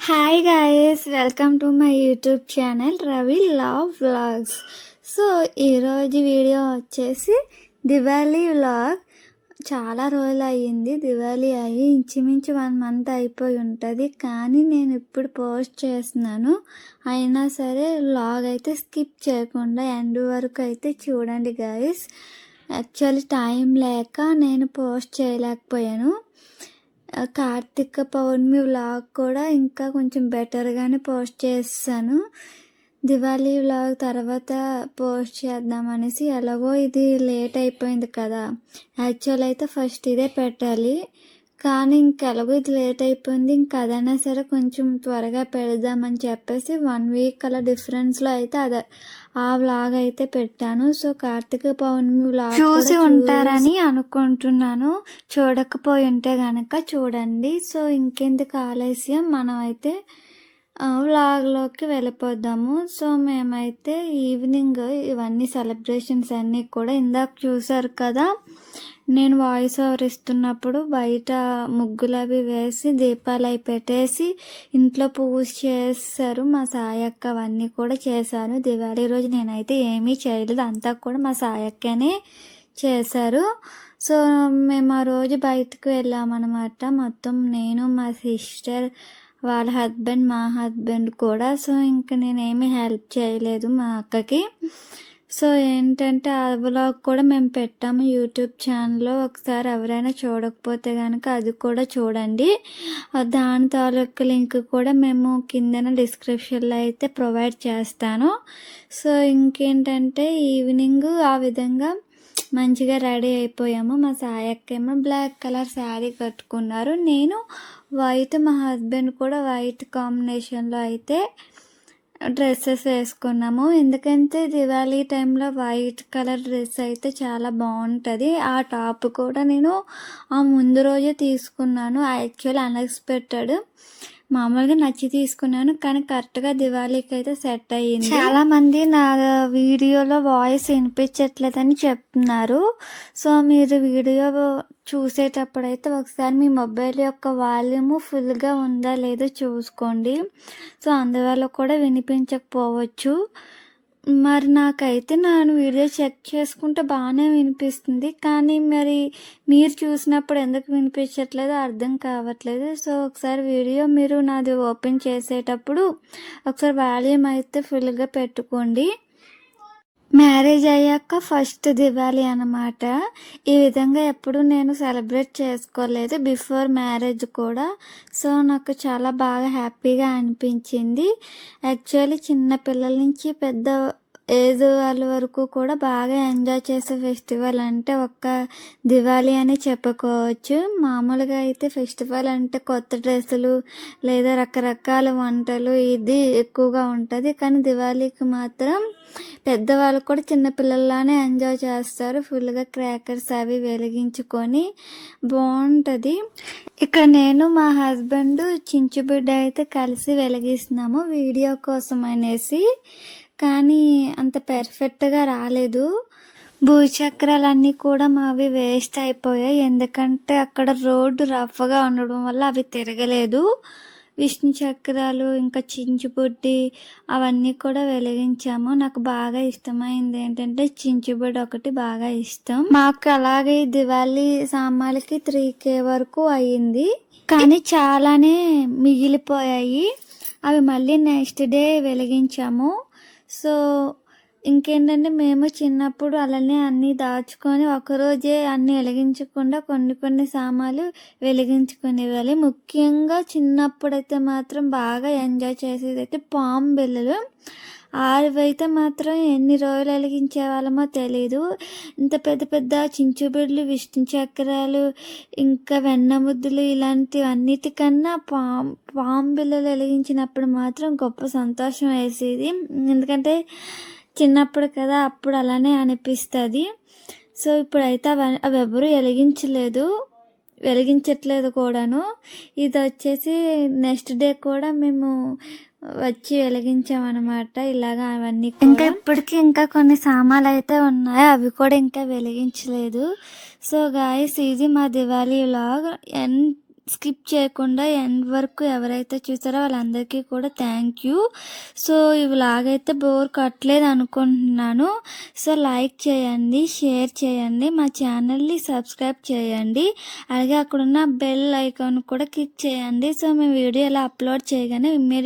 Hi guys, welcome to my YouTube channel Ravi love vlogs. So ఈరోజు video వచ్చేసి Diwali vlog. చాలా రోజులు అయ్యింది దివాళీ అయ్యి, ఇంచుమించు 1 మంత్ అయిపోయి ఉంటుంది. కానీ నేను ఇప్పుడు పోస్ట్ చేస్తున్నాను. అయినా సరే వ్లాగ్ అయితే స్కిప్ చేయకుండా ఎండ్ వరకు అయితే చూడండి గాయస్. యాక్చువల్లీ టైం లేక నేను పోస్ట్ చేయలేకపోయాను. కార్తీక పౌర్ణమి వ్లాగ్ కూడా ఇంకా కొంచెం బెటర్గానే పోస్ట్ చేస్తాను. దివాళీ వ్లాగ్ తర్వాత పోస్ట్ చేద్దామనేసి, ఎలాగో ఇది లేట్ అయిపోయింది కదా. యాక్చువల్ అయితే ఫస్ట్ ఇదే పెట్టాలి, కానీ ఇంకెలాగో ఇది లేట్ అయిపోయింది. ఇంకా అదైనా సరే కొంచెం త్వరగా పెడదామని చెప్పేసి 1 వీక్ అలా డిఫరెన్స్లో అయితే ఆ వ్లాగ్ అయితే పెట్టాను. సో కార్తీక పౌర్ణమి వ్లాగ్ చూసి ఉంటారని అనుకుంటున్నాను. చూడకపోయి ఉంటే కనుక చూడండి. సో ఇంకెందుకు ఆలస్యం, మనం అయితే వ్లాగ్లోకి వెళ్ళిపోదాము. సో మేమైతే ఈవినింగ్ ఇవన్నీ సెలబ్రేషన్స్ అన్నీ కూడా ఇందాక చూసారు కదా, నేను వాయిస్ ఓవర్ ఇస్తున్నప్పుడు బయట ముగ్గులు అవి వేసి దీపాలు అవి పెట్టేసి ఇంట్లో పూజ చేస్తారు మా సాయక్క. అవన్నీ కూడా చేశాను. దివాళీ రోజు నేనైతే ఏమీ చేయలేదు, అంతా కూడా మా సాయక్కనే చేశారు. సో మేము ఆ రోజు బయటకు వెళ్ళామన్నమాట. మొత్తం నేను, మా సిస్టర్, వాళ్ళ హస్బెండ్, మా హస్బెండ్ కూడా. సో ఇంకా నేనేమీ హెల్ప్ చేయలేదు మా అక్కకి. సో ఏంటంటే ఆ వ్లాగ్ కూడా మేము పెట్టాము యూట్యూబ్ ఛానల్లో. ఒకసారి ఎవరైనా చూడకపోతే కనుక అది కూడా చూడండి. దాని తాలూకు లింక్ కూడా మేము కిందన డిస్క్రిప్షన్లో అయితే ప్రొవైడ్ చేస్తాను. సో ఇంకేంటంటే ఈవినింగ్ ఆ విధంగా మంచిగా రెడీ అయిపోయాము. మా సాయక్కేమో బ్లాక్ కలర్ శారీ కట్టుకున్నారు, నేను వైట్, మా హస్బెండ్ కూడా వైట్ కాంబినేషన్లో అయితే డ్రెస్సెస్ వేసుకున్నాము. ఎందుకంటే దివాళీ టైంలో వైట్ కలర్ డ్రెస్ అయితే చాలా బాగుంటుంది. ఆ టాప్ కూడా నేను ఆ ముందు రోజే తీసుకున్నాను. యాక్చువల్లీ అన్ఎక్స్పెక్టెడ్, మామూలుగా నచ్చి తీసుకున్నాను, కానీ కరెక్ట్గా దివాళీకి అయితే సెట్ అయ్యింది. చాలా మంది నా వీడియోలో వాయిస్ వినిపించట్లేదని చెప్తున్నారు. సో మీరు వీడియో చూసేటప్పుడు అయితే ఒకసారి మీ మొబైల్ యొక్క వాల్యూమ్ ఫుల్గా ఉందా లేదో చూసుకోండి. సో అందువల్ల కూడా వినిపించకపోవచ్చు. మరి నాకైతే నేను వీడియో చెక్ చేసుకుంటే బాగానే వినిపిస్తుంది, కానీ మరి మీరు చూసినప్పుడు ఎందుకు వినిపించట్లేదో అర్థం కావట్లేదు. సో ఒకసారి వీడియో మీరు నాది ఓపెన్ చేసేటప్పుడు ఒకసారి వాల్యూమ్ అయితే ఫుల్గా పెట్టుకోండి. మ్యారేజ్ అయ్యాక ఫస్ట్ దివాళీ అన్నమాట. ఈ విధంగా ఎప్పుడు నేను సెలబ్రేట్ చేసుకోలేదు, బిఫోర్ మ్యారేజ్ కూడా. సో నాకు చాలా బాగా హ్యాపీగా అనిపించింది. యాక్చువల్లీ చిన్న పిల్లల నుంచి పెద్ద ఏజ్ వాళ్ళ వరకు కూడా బాగా ఎంజాయ్ చేసే ఫెస్టివల్ అంటే ఒక్క దివాళీ అని చెప్పుకోవచ్చు. మామూలుగా అయితే ఫెస్టివల్ అంటే కొత్త డ్రెస్సులు లేదా రకరకాల వంటలు ఇది ఎక్కువగా ఉంటుంది, కానీ దివాళీకి మాత్రం పెద్దవాళ్ళు కూడా చిన్నపిల్లల్లానే ఎంజాయ్ చేస్తారు. ఫుల్గా క్రాకర్స్ అవి వెలిగించుకొని బాగుంటుంది. ఇక్కడ నేను, మా హస్బెండ్, చించుబిడ్డ అయితే కలిసి వెలిగిస్తున్నాము వీడియో కోసం అనేసి. కానీ అంత పర్ఫెక్ట్గా రాలేదు. భూచక్రాలన్నీ కూడా మావి వేస్ట్ అయిపోయాయి, ఎందుకంటే అక్కడ రోడ్డు రఫ్గా ఉండడం వల్ల అవి తిరగలేదు. విష్ణు చక్రాలు ఇంకా చించుబుడ్డి అవన్నీ కూడా వెలిగించాము. నాకు బాగా ఇష్టమైంది ఏంటంటే చించుబుడ్డి ఒకటి బాగా ఇష్టం. మాకు అలాగే దివాళీ సామాన్లకి 3K వరకు అయ్యింది, కానీ చాలానే మిగిలిపోయాయి. అవి మళ్ళీ నెక్స్ట్ డే వెలిగించాము. సో ఇంకేంటంటే మేము చిన్నప్పుడు అలానే అన్నీ దాచుకొని ఒకరోజే అన్నీ వెలిగించకుండా కొన్ని సామాన్లు వెలిగించుకునేవాళ్ళు. ముఖ్యంగా చిన్నప్పుడైతే మాత్రం బాగా ఎంజాయ్ చేసేది అయితే పాము బిళ్ళలు. అయితే మాత్రం ఎన్ని రోజులు వెలిగించే వాళ్ళమో తెలీదు. ఇంత పెద్ద పెద్ద చించుబిడ్లు, విష్ణు చక్రాలు, ఇంకా వెన్న ముద్దులు ఇలాంటివన్నిటికన్నా పాము బిళ్ళలు వెలిగించినప్పుడు మాత్రం గొప్ప సంతోషం వేసేది. ఎందుకంటే చిన్నప్పుడు కదా, అప్పుడు అలానే అనిపిస్తుంది. సో ఇప్పుడైతే అవి ఎవరు వెలిగించట్లేదు కూడాను. ఇది వచ్చేసి నెక్స్ట్ డే కూడా మేము వచ్చి వెలిగించామన్నమాట. ఇలాగా అవన్నీ ఇంకా ఇప్పటికీ ఇంకా కొన్ని సామాన్లు అయితే ఉన్నాయి, అవి కూడా ఇంకా వెలిగించలేదు. సో గాయస్, ఇది మా దివాళీ వ్లాగ్. స్కిప్ చేయకుండా ఎండ్ వరకు ఎవరైతే చూసారో వాళ్ళందరికీ కూడా థ్యాంక్ యూ. సో ఈ వ్లాగ్ అయితే బోర్ కట్టలేదు అనుకుంటున్నాను. సో లైక్ చేయండి, షేర్ చేయండి, మా ఛానల్ని సబ్స్క్రైబ్ చేయండి, అలాగే అక్కడున్న బెల్ ఐకాన్ కూడా క్లిక్ చేయండి. సో మేము వీడియో ఇలా అప్లోడ్ చేయగానే ఇమ్మీడియట్